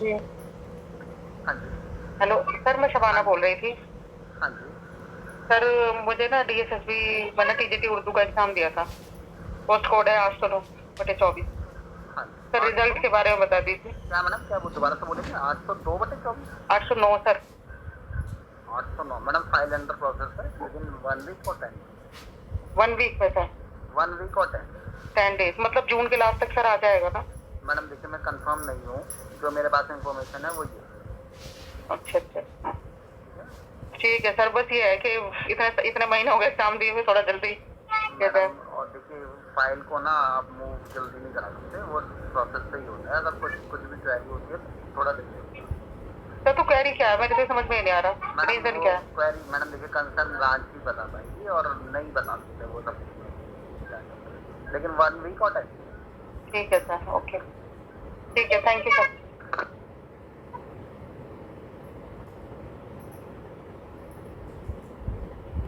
जी। हाँ जी। Hello sir, मैं शबाना हाँ बोल रही थी। हाँ जी। सर, मुझे ना डीएसएसबी मैंने टीजीटी उर्दू का एग्जाम दिया था। पोस्ट कोड है 809/24। हाँ सर, जी। रिजल्ट के बारे में बता दीजिए। क्या मैडम, क्या वो दोबारा से बोलेंगे? 802/24। 809 sir. 809 madam, file under process है, लेकिन 1 वीक और 10 1 वीक में सर। 1 वीक और 10 10 डेज मतलब जून के लास्ट तक सर आ जाएगा ना? मैडम देखिए, मैं कंफर्म नहीं हूँ, जो मेरे पास इंफॉर्मेशन है वो ये है। अच्छा अच्छा। ठीक है ठीक है सर, बस ये है कि इतने इतने महीने हो गए एग्जाम दिए हुए, थोड़ा जल्दी किया मैडम। जाए। और देखिए, फाइल को ना आप मूव जल्दी नहीं करा सकते, वो प्रोसेस से ही होता है। अगर कुछ भी क्वेरी होती है तो थोड़ा देखिए। सर, तो क्वेरी क्या है? मेरे तो समझ में ही नहीं आ रहा, मैडम रीजन वो क्या है? क्वेरी, मैडम देखिए, कंसर्न ब्रांच ही बता पाएगी और नहीं बता सकते वो सब, लेकिन 1 वीक और 10। ठीक है सर, ओके। ठीक है, थैंक यू सर।